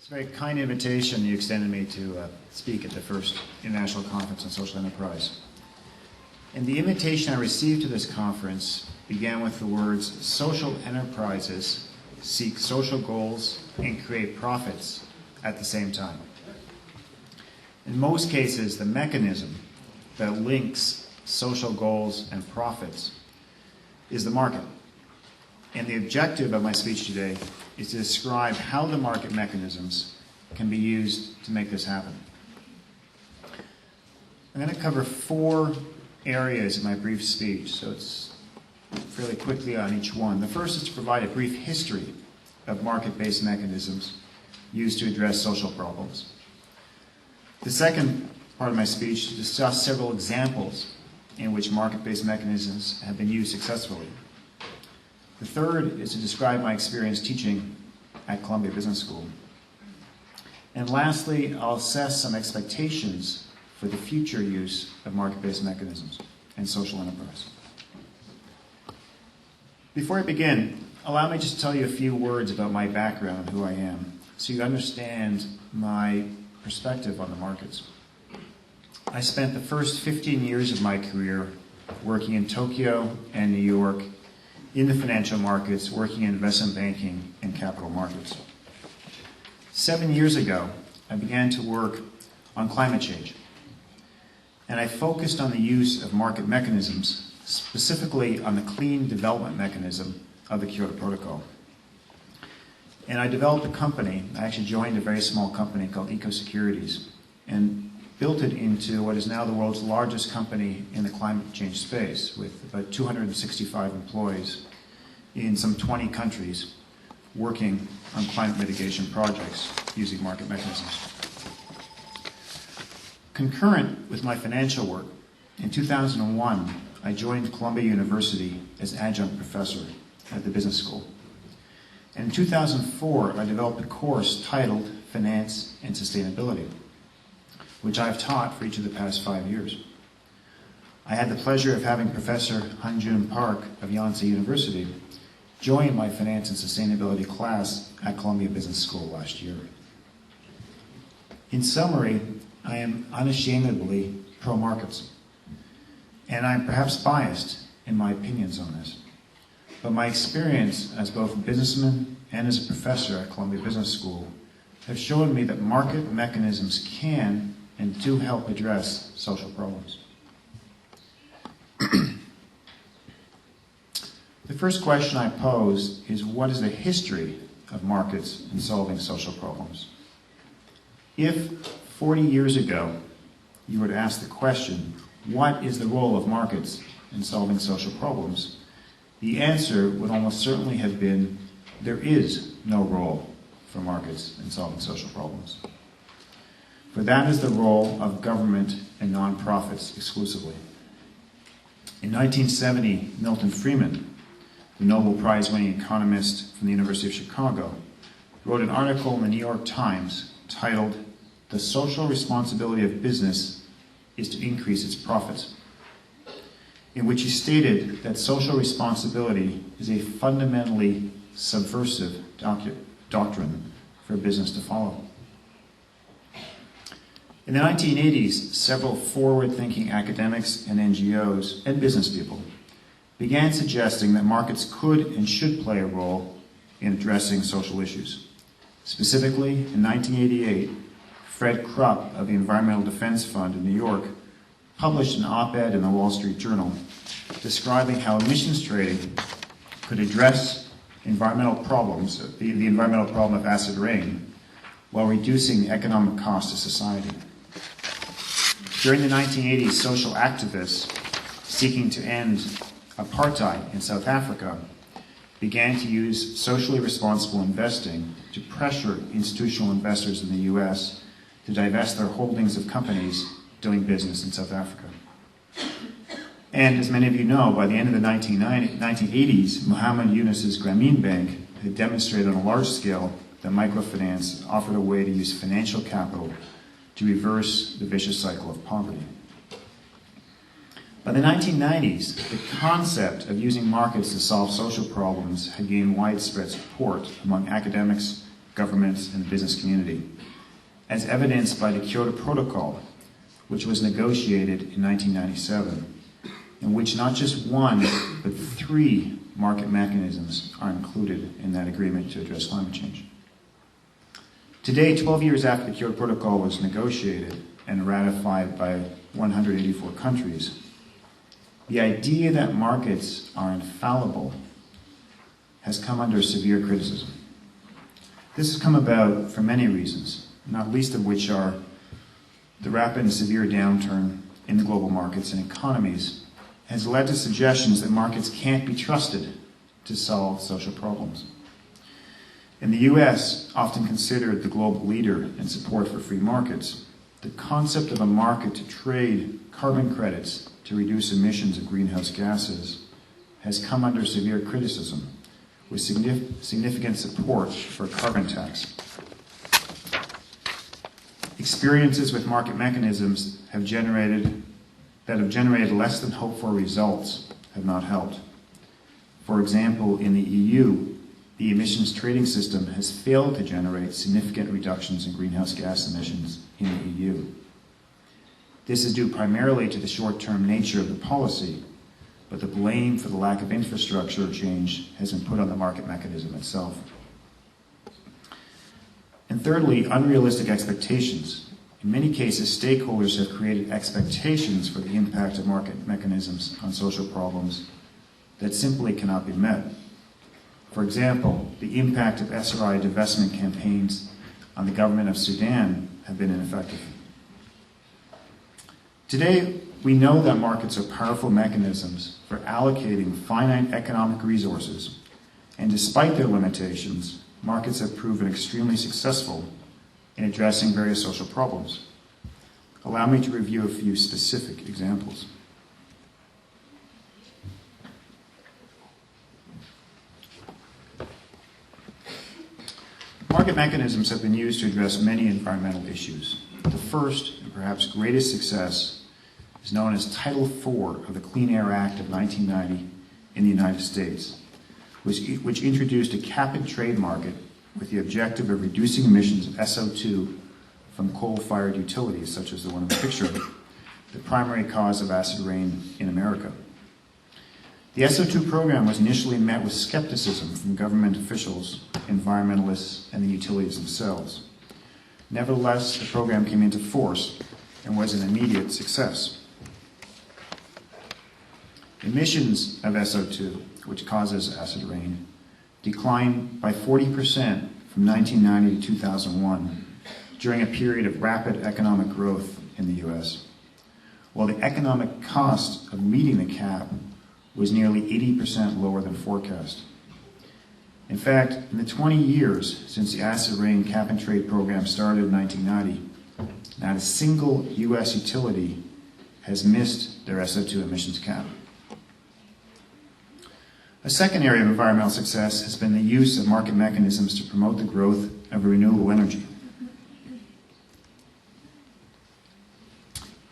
It's a very kind invitation you extended me to speak at the first International Conference on Social Enterprise. And the invitation I received to this conference began with the words, "Social enterprises seek social goals and create profits at the same time." In most cases, the mechanism that links social goals and profits is the market. And the objective of my speech today is to describe how the market mechanisms can be used to make this happen. I'm going to cover 4 areas in my brief speech, so it's fairly quickly on each one. The first is to provide a brief history of market-based mechanisms used to address social problems. The second part of my speech is to discuss several examples in which market-based mechanisms have been used successfully. The third is to describe my experience teaching at Columbia Business School. And lastly, I'll assess some expectations for the future use of market-based mechanisms and social enterprise. Before I begin, allow me just to tell you a few words about my background, who I am, so you understand my perspective on the markets. I spent the first 15 years of my career working in Tokyo and New York in the financial markets, working in investment banking and capital markets. 7 years ago, I began to work on climate change, and I focused on the use of market mechanisms, specifically on the clean development mechanism of the Kyoto Protocol. And I developed a company. I actually joined a very small company called EcoSecurities and built it into what is now the world's largest company in the climate change space, with about 265 employees in some 20 countries working on climate mitigation projects using market mechanisms. Concurrent with my financial work, in 2001, I joined Columbia University as adjunct professor at the business school. And in 2004, I developed a course titled Finance and Sustainability, which I've taught for each of the past 5 years. I had the pleasure of having Professor Hyunjun Park of Yonsei University join my Finance and Sustainability class at Columbia Business School last year. In summary, I am unashamedly pro-markets, and I'm perhaps biased in my opinions on this. But my experience as both a businessman and as a professor at Columbia Business School have shown me that market mechanisms can and do help address social problems. The first question I pose is, what is the history of markets in solving social problems? If 40 years ago you were to ask the question, what is the role of markets in solving social problems? The answer would almost certainly have been, there is no role for markets in solving social problems. For that is the role of government and nonprofits exclusively. In 1970, Milton Friedman, the Nobel Prize-winning economist from the University of Chicago, wrote an article in the New York Times titled, "The Social Responsibility of Business is to Increase Its Profits," in which he stated that social responsibility is a fundamentally subversive doctrine for business to follow. In the 1980s, several forward-thinking academics and NGOs and business people began suggesting that markets could and should play a role in addressing social issues. Specifically, in 1988, Fred Krupp of the Environmental Defense Fund in New York published an op-ed in the Wall Street Journal describing how emissions trading could address environmental problems, the environmental problem of acid rain, while reducing the economic cost to society. During the 1980s, social activists seeking to end apartheid in South Africa began to use socially responsible investing to pressure institutional investors in the US to divest their holdings of companies doing business in South Africa. And as many of you know, by the end of the 1980s, Muhammad Yunus's Grameen Bank had demonstrated on a large scale that microfinance offered a way to use financial capital to reverse the vicious cycle of poverty. By the 1990s, the concept of using markets to solve social problems had gained widespread support among academics, governments, and the business community, as evidenced by the Kyoto Protocol, which was negotiated in 1997, in which not just one, but 3 market mechanisms are included in that agreement to address climate change. Today, 12 years after the Kyoto Protocol was negotiated and ratified by 184 countries, the idea that markets are infallible has come under severe criticism. This has come about for many reasons, not least of which are the rapid and severe downturn in the global markets and economies has led to suggestions that markets can't be trusted to solve social problems. In the US, often considered the global leader in support for free markets, the concept of a market to trade carbon credits to reduce emissions of greenhouse gases has come under severe criticism, with significant support for a carbon tax. Experiences with market mechanisms that have generated less than hoped for results have not helped. For example, in the EU, the emissions trading system has failed to generate significant reductions in greenhouse gas emissions in the EU. This is due primarily to the short-term nature of the policy, but the blame for the lack of infrastructure change has been put on the market mechanism itself. And thirdly, unrealistic expectations. In many cases, stakeholders have created expectations for the impact of market mechanisms on social problems that simply cannot be met. For example, the impact of SRI divestment campaigns on the government of Sudan have been ineffective. Today, we know that markets are powerful mechanisms for allocating finite economic resources, and despite their limitations, markets have proven extremely successful in addressing various social problems. Allow me to review a few specific examples. Market mechanisms have been used to address many environmental issues. The first, and perhaps greatest success, is known as Title IV of the Clean Air Act of 1990 in the United States, which introduced a cap-and-trade market with the objective of reducing emissions of SO2 from coal-fired utilities, such as the one in the picture, the primary cause of acid rain in America. The SO2 program was initially met with skepticism from government officials, environmentalists, and the utilities themselves. Nevertheless, the program came into force and was an immediate success. Emissions of SO2, which causes acid rain, declined by 40% from 1990 to 2001 during a period of rapid economic growth in the US, while the economic cost of meeting the cap was nearly 80% lower than forecast. In fact, in the 20 years since the acid rain cap-and-trade program started in 1990, not a single US utility has missed their SO2 emissions cap. A second area of environmental success has been the use of market mechanisms to promote the growth of renewable energy.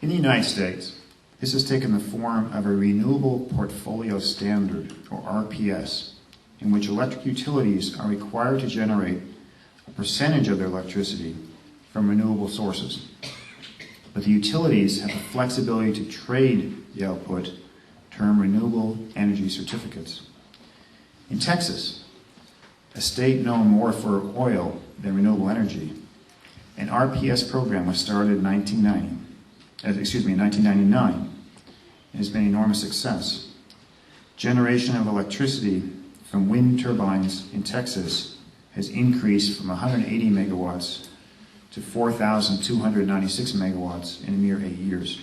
In the United States, this has taken the form of a Renewable Portfolio Standard, or RPS, in which electric utilities are required to generate a percentage of their electricity from renewable sources. But the utilities have the flexibility to trade the output, termed renewable energy certificates. In Texas, a state known more for oil than renewable energy, an RPS program was started in 1999 and has been an enormous success. Generation of electricity from wind turbines in Texas has increased from 180 megawatts to 4,296 megawatts in a mere 8 years.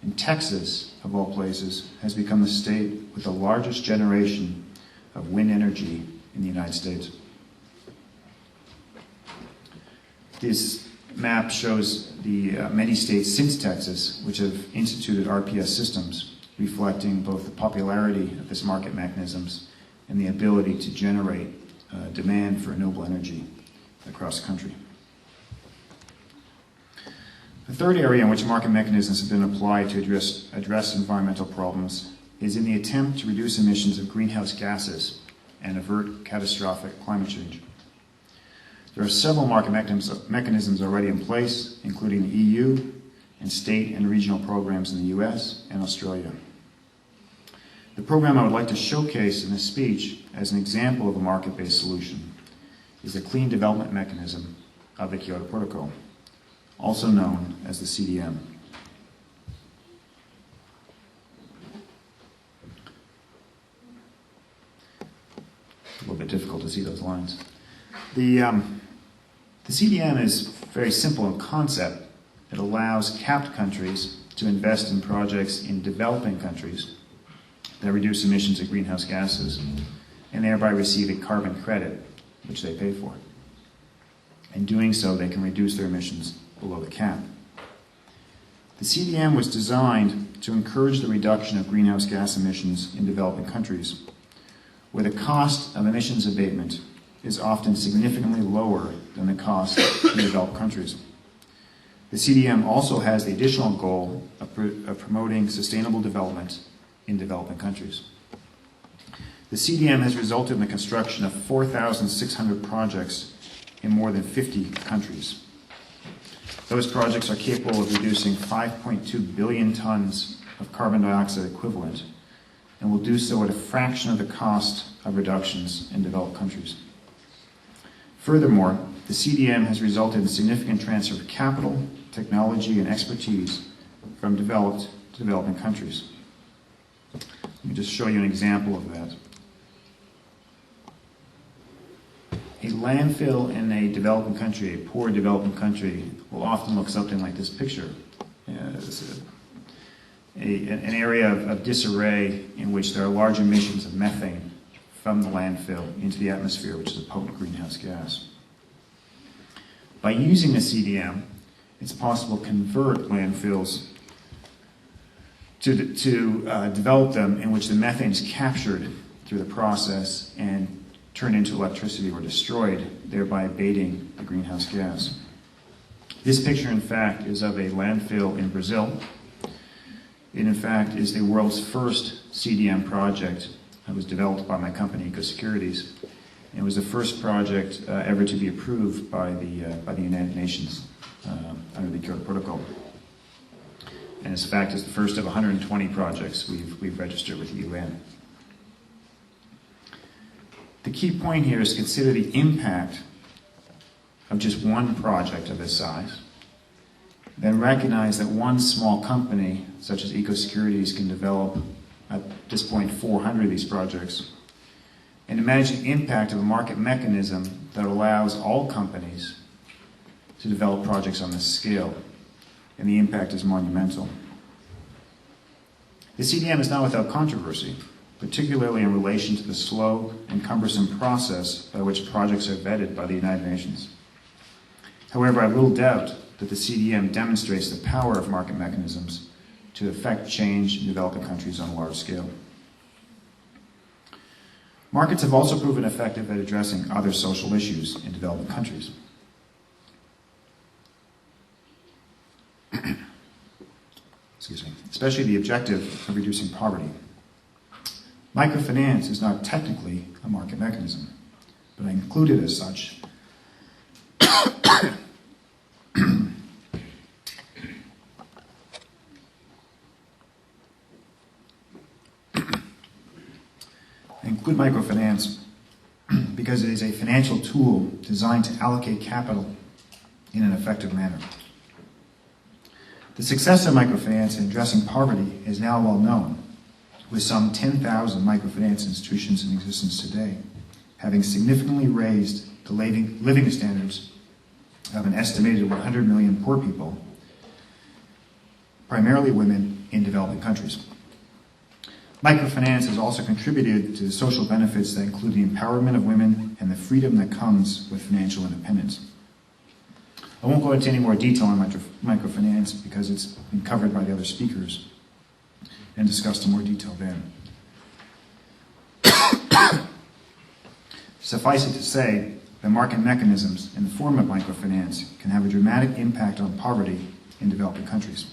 And Texas, of all places, has become the state with the largest generation of wind energy in the United States. This map shows the many states since Texas which have instituted RPS systems, reflecting both the popularity of this market mechanisms and the ability to generate demand for renewable energy across the country. The third area in which market mechanisms have been applied to address environmental problems is in the attempt to reduce emissions of greenhouse gases and avert catastrophic climate change. There are several market mechanisms already in place, including the EU and state and regional programs in the US and Australia. The program I would like to showcase in this speech as an example of a market-based solution is the Clean Development Mechanism of the Kyoto Protocol, also known as the CDM. It's a little bit difficult to see those lines. The CDM is very simple in concept. It allows capped countries to invest in projects in developing countries that reduce emissions of greenhouse gases and thereby receive a carbon credit, which they pay for. In doing so, they can reduce their emissions below the cap. The CDM was designed to encourage the reduction of greenhouse gas emissions in developing countries, where the cost of emissions abatement is often significantly lower than the cost in developed countries. The CDM also has the additional goal of promoting sustainable development in developing countries. The CDM has resulted in the construction of 4,600 projects in more than 50 countries. Those projects are capable of reducing 5.2 billion tons of carbon dioxide equivalent and will do so at a fraction of the cost of reductions in developed countries. Furthermore, the CDM has resulted in significant transfer of capital, technology, and expertise from developed to developing countries. Let me just show you an example of that. A landfill in a developing country, a poor developing country, will often look something like this picture. It's an area of disarray in which there are large emissions of methane from the landfill into the atmosphere, which is a potent greenhouse gas. By using the CDM, it's possible to convert landfills to develop them in which the methane is captured through the process and turned into electricity or destroyed, thereby abating the greenhouse gas. This picture, in fact, is of a landfill in Brazil. It, in fact, is the world's first CDM project. It was developed by my company, Securities. It was the first project ever to be approved by the United Nations under the Kyoto Protocol. And in fact, it's the first of 120 projects we've registered with the UN. The key point here is to consider the impact of just one project of this size, then recognize that one small company, such as Securities, can develop, at this point, 400 of these projects, and imagine the impact of a market mechanism that allows all companies to develop projects on this scale, and the impact is monumental. The CDM is not without controversy, particularly in relation to the slow and cumbersome process by which projects are vetted by the United Nations. However, I have little doubt that the CDM demonstrates the power of market mechanisms to effect change in developing countries on a large scale. Markets have also proven effective at addressing other social issues in developing countries. Excuse me, especially the objective of reducing poverty. Microfinance is not technically a market mechanism, but I include it as such microfinance because it is a financial tool designed to allocate capital in an effective manner. The success of microfinance in addressing poverty is now well known, with some 10,000 microfinance institutions in existence today, having significantly raised the living standards of an estimated 100 million poor people, primarily women in developing countries. Microfinance has also contributed to the social benefits that include the empowerment of women and the freedom that comes with financial independence. I won't go into any more detail on microfinance because it's been covered by the other speakers and discussed in more detail then. Suffice it to say that market mechanisms in the form of microfinance can have a dramatic impact on poverty in developing countries.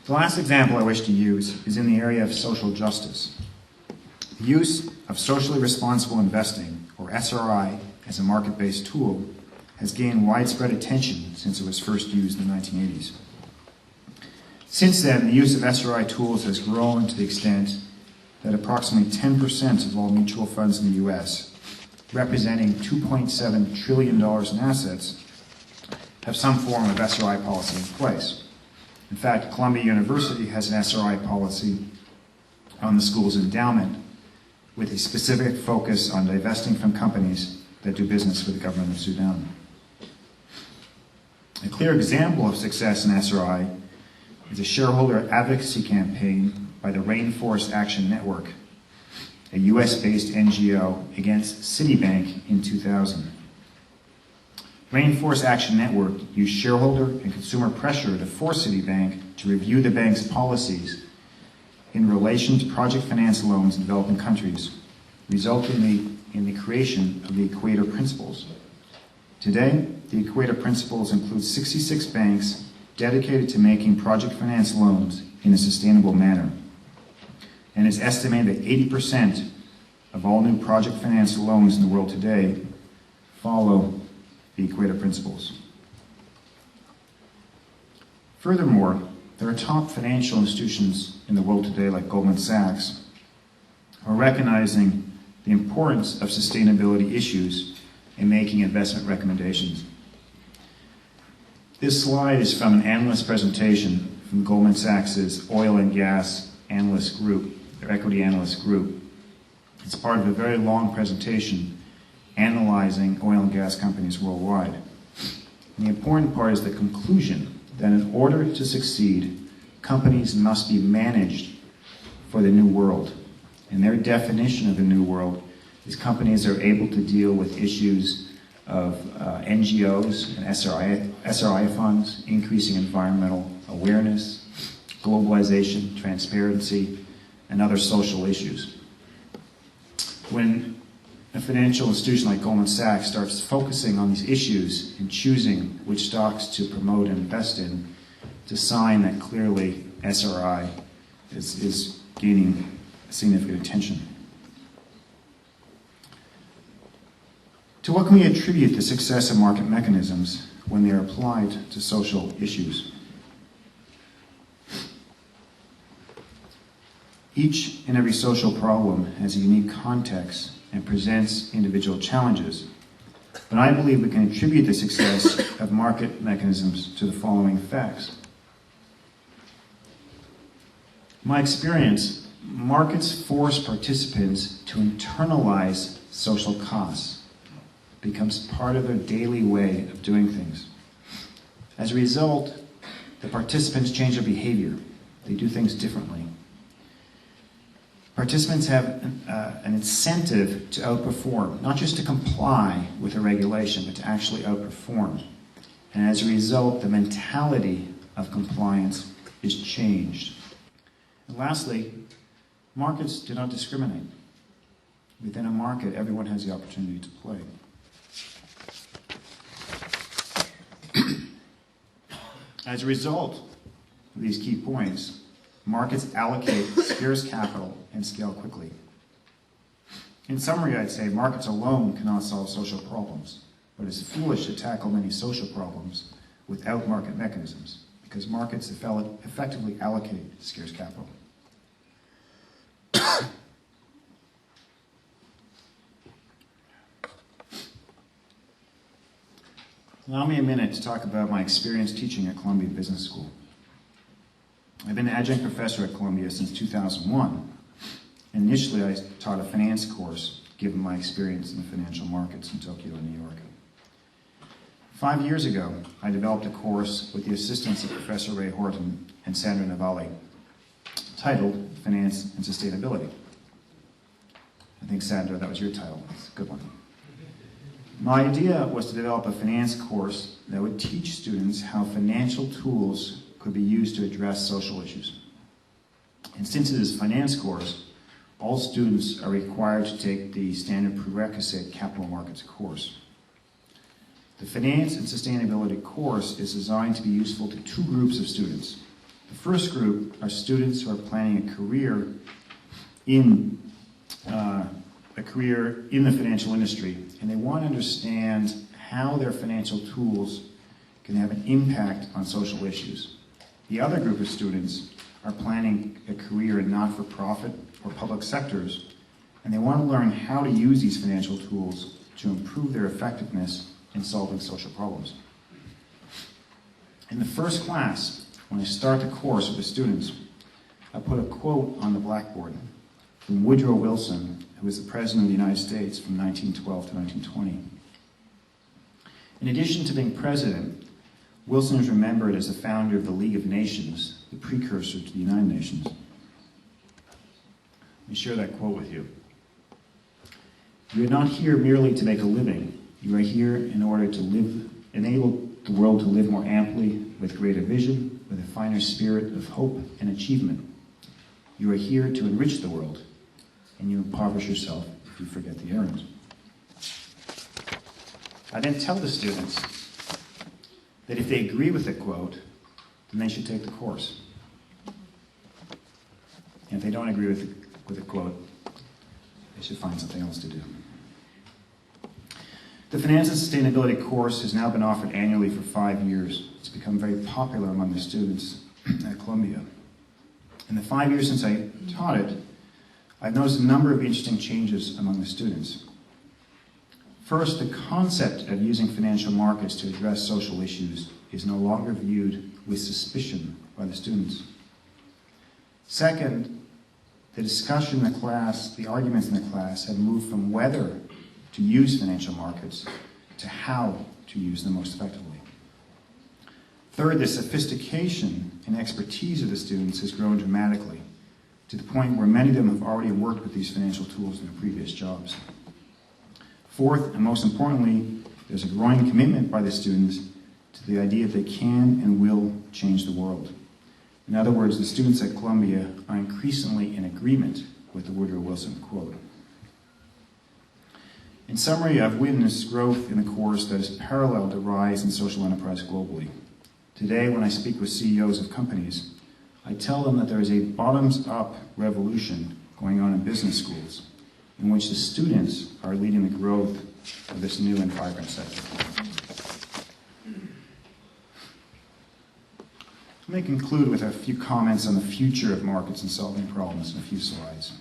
The last example I wish to use is in the area of social justice. The use of socially responsible investing, or SRI, as a market-based tool has gained widespread attention since it was first used in the 1980s. Since then, the use of SRI tools has grown to the extent that approximately 10% of all mutual funds in the U.S., representing $2.7 trillion in assets, have some form of SRI policy in place. In fact, Columbia University has an SRI policy on the school's endowment with a specific focus on divesting from companies that do business with the government of Sudan. A clear example of success in SRI is a shareholder advocacy campaign by the Rainforest Action Network, a US-based NGO, against Citibank in 2000. Rainforest Action Network used shareholder and consumer pressure to force Citibank to review the bank's policies in relation to project finance loans in developing countries, resulting in the creation of the Equator Principles. Today, the Equator Principles include 66 banks dedicated to making project finance loans in a sustainable manner, and it's estimated that 80% of all new project finance loans in the world today follow the Equator Principles. Furthermore, there are top financial institutions in the world today, like Goldman Sachs, who are recognizing the importance of sustainability issues in making investment recommendations. This slide is from an analyst presentation from Goldman Sachs's oil and gas analyst group, their equity analyst group. It's part of a very long presentation analyzing oil and gas companies worldwide. And the important part is the conclusion that in order to succeed, companies must be managed for the new world. And their definition of the new world is companies are able to deal with issues of NGOs and SRI funds, increasing environmental awareness, globalization, transparency, and other social issues. When a financial institution like Goldman Sachs starts focusing on these issues and choosing which stocks to promote and invest in, it's a sign that clearly SRI is gaining significant attention. To what can we attribute the success of market mechanisms when they are applied to social issues? Each and every social problem has a unique context and presents individual challenges, but I believe we can attribute the success of market mechanisms to the following facts. In my experience, markets force participants to internalize social costs. It becomes part of their daily way of doing things. As a result, the participants change their behavior. They do things differently. Participants have an incentive to outperform, not just to comply with a regulation, but to actually outperform. And as a result, the mentality of compliance is changed. And lastly, markets do not discriminate. Within a market, everyone has the opportunity to play. As a result of these key points, markets allocate scarce capital and scale quickly. In summary, I'd say markets alone cannot solve social problems, but it's foolish to tackle many social problems without market mechanisms, because markets effectively allocate scarce capital. Allow me a minute to talk about my experience teaching at Columbia Business School. I've been an adjunct professor at Columbia since 2001. Initially, I taught a finance course, given my experience in the financial markets in Tokyo and New York. 5 years ago, I developed a course with the assistance of Professor Ray Horton and Sandra Navalli, titled Finance and Sustainability. I think, Sandra, that was your title. It's a good one. My idea was to develop a finance course that would teach students how financial tools could be used to address social issues. And since it is a finance course, all students are required to take the standard prerequisite capital markets course. The Finance and Sustainability course is designed to be useful to two groups of students. The first group are students who are planning a career in the financial industry and they want to understand how their financial tools can have an impact on social issues. The other group of students are planning a career in not-for-profit or public sectors, and they want to learn how to use these financial tools to improve their effectiveness in solving social problems. In the first class, when I start the course with the students, I put a quote on the blackboard from Woodrow Wilson, who was the President of the United States from 1912 to 1920. In addition to being president, Wilson is remembered as the founder of the League of Nations, the precursor to the United Nations. Let me share that quote with you. "You are not here merely to make a living. You are here in order to enable the world to live more amply, with greater vision, with a finer spirit of hope and achievement. You are here to enrich the world, and you impoverish yourself if you forget the errand." I then tell the students that if they agree with the quote, then they should take the course. And if they don't agree with the quote, they should find something else to do. The Finance and Sustainability course has now been offered annually for 5 years. It's become very popular among the students at Columbia. In the 5 years since I taught it, I've noticed a number of interesting changes among the students. First, the concept of using financial markets to address social issues is no longer viewed with suspicion by the students. Second, the discussion in the class, the arguments in the class have moved from whether to use financial markets to how to use them most effectively. Third, the sophistication and expertise of the students has grown dramatically to the point where many of them have already worked with these financial tools in their previous jobs. Fourth, and most importantly, there's a growing commitment by the students to the idea that they can and will change the world. In other words, the students at Columbia are increasingly in agreement with the Woodrow Wilson quote. In summary, I've witnessed growth in the course that has paralleled the rise in social enterprise globally. Today, when I speak with CEOs of companies, I tell them that there is a bottoms-up revolution going on in business schools, in which the students are leading the growth of this new and vibrant sector. Let me conclude with a few comments on the future of markets and solving problems in a few slides.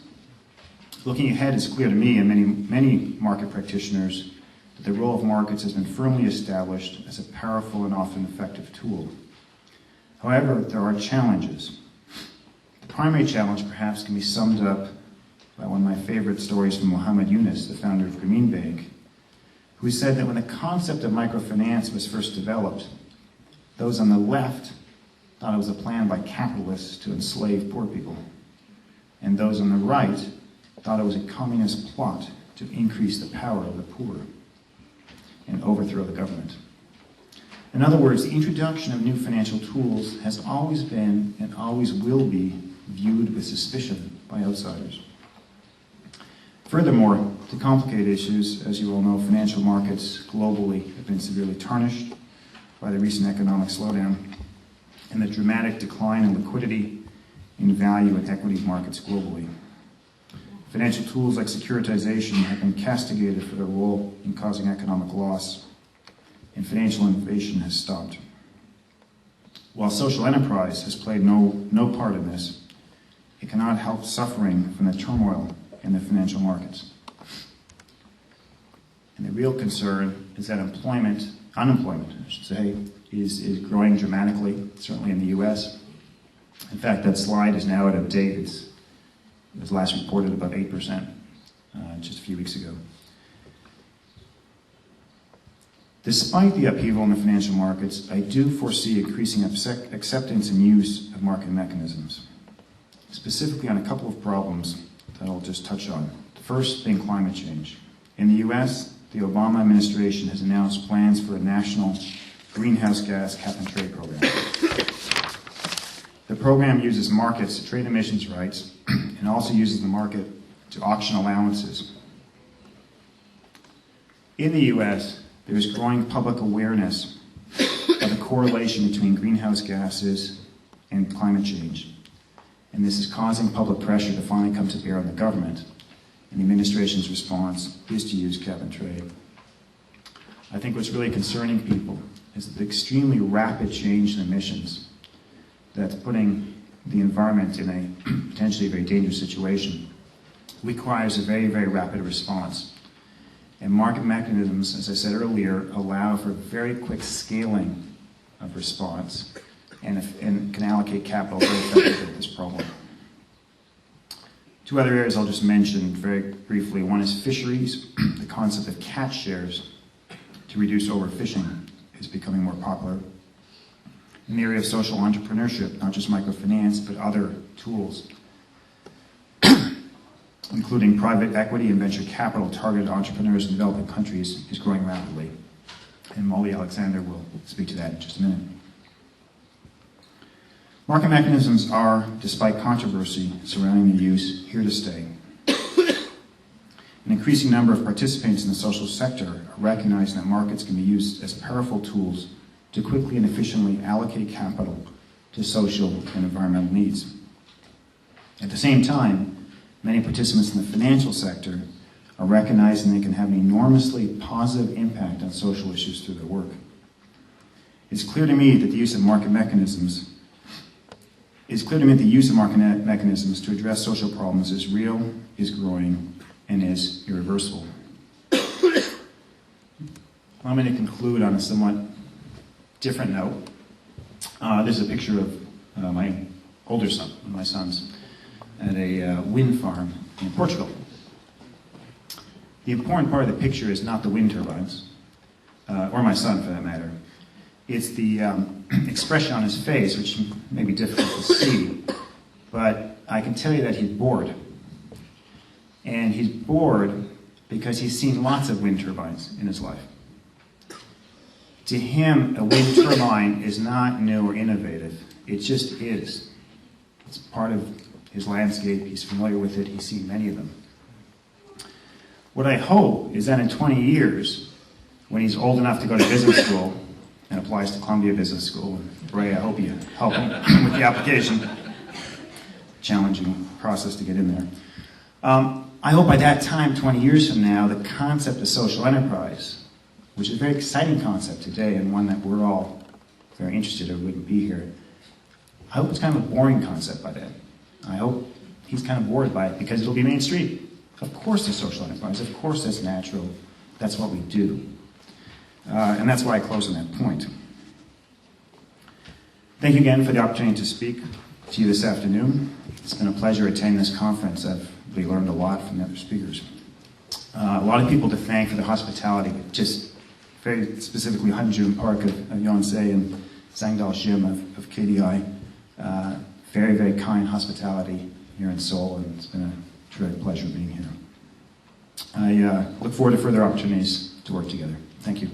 Looking ahead, it's clear to me and many market practitioners that the role of markets has been firmly established as a powerful and often effective tool. However, there are challenges. The primary challenge perhaps can be summed up by one of my favorite stories from Muhammad Yunus, the founder of Grameen Bank, who said that when the concept of microfinance was first developed, those on the left thought it was a plan by capitalists to enslave poor people, and those on the right thought it was a communist plot to increase the power of the poor and overthrow the government. In other words, the introduction of new financial tools has always been and always will be viewed with suspicion by outsiders. Furthermore, to complicate issues, as you all know, financial markets globally have been severely tarnished by the recent economic slowdown and the dramatic decline in liquidity, in value, and equity markets globally. Financial tools like securitization have been castigated for their role in causing economic loss, and financial innovation has stopped. While social enterprise has played no part in this, it cannot help suffering from the turmoil in the financial markets. And the real concern is that unemployment, I should say, is growing dramatically, certainly in the US. In fact, that slide is now out of date. It was last reported about 8% just a few weeks ago. Despite the upheaval in the financial markets, I do foresee increasing acceptance and use of market mechanisms, specifically on a couple of problems that I'll just touch on. The first being climate change. In the US, the Obama administration has announced plans for a national greenhouse gas cap and trade program. The program uses markets to trade emissions rights and also uses the market to auction allowances. In the US, there is growing public awareness of the correlation between greenhouse gases and climate change. And this is causing public pressure to finally come to bear on the government. And the administration's response is to use cap and trade. I think what's really concerning people is the extremely rapid change in emissions that's putting the environment in a potentially very dangerous situation requires a very, very rapid response. And market mechanisms, as I said earlier, allow for very quick scaling of response and can allocate capital very effectively to this problem. Two other areas I'll just mention very briefly. One is fisheries. The concept of catch shares to reduce overfishing is becoming more popular. In the area of social entrepreneurship, not just microfinance, but other tools, including private equity and venture capital targeted entrepreneurs in developing countries, is growing rapidly. And Molly Alexander will speak to that in just a minute. Market mechanisms are, despite controversy surrounding their use, here to stay. An increasing number of participants in the social sector are recognizing that markets can be used as powerful tools to quickly and efficiently allocate capital to social and environmental needs. At the same time, many participants in the financial sector are recognizing they can have an enormously positive impact on social issues through their work. It's clear to me that the use of market mechanisms to address social problems is real, is growing, and is irreversible. I'm going to conclude on a somewhat different note. This is a picture of my older son, one of my sons, at a wind farm in Portugal. The important part of the picture is not the wind turbines, or my son for that matter. It's the expression on his face, which may be difficult to see, but I can tell you that he's bored. And he's bored because he's seen lots of wind turbines in his life. To him, a wind turbine is not new or innovative. It just is. It's part of his landscape. He's familiar with it. He's seen many of them. What I hope is that in 20 years, when he's old enough to go to business school and applies to Columbia Business School, and Ray, I hope you help him with the application. Challenging process to get in there. I hope by that time, 20 years from now, the concept of social enterprise, which is a very exciting concept today and one that we're all very interested in or wouldn't be here, I hope it's kind of a boring concept by then. I hope he's kind of bored by it because it'll be mainstream. Of course there's social enterprise. Of course that's natural. That's what we do. And that's why I close on that point. Thank you again for the opportunity to speak to you this afternoon. It's been a pleasure attending this conference. I've really learned a lot from the other speakers. A lot of people to thank for the hospitality, just very specifically Hanjun Park of Yonsei and Sangdal Shim of KDI. Very, very kind hospitality here in Seoul, and it's been a terrific pleasure being here. I look forward to further opportunities to work together. Thank you.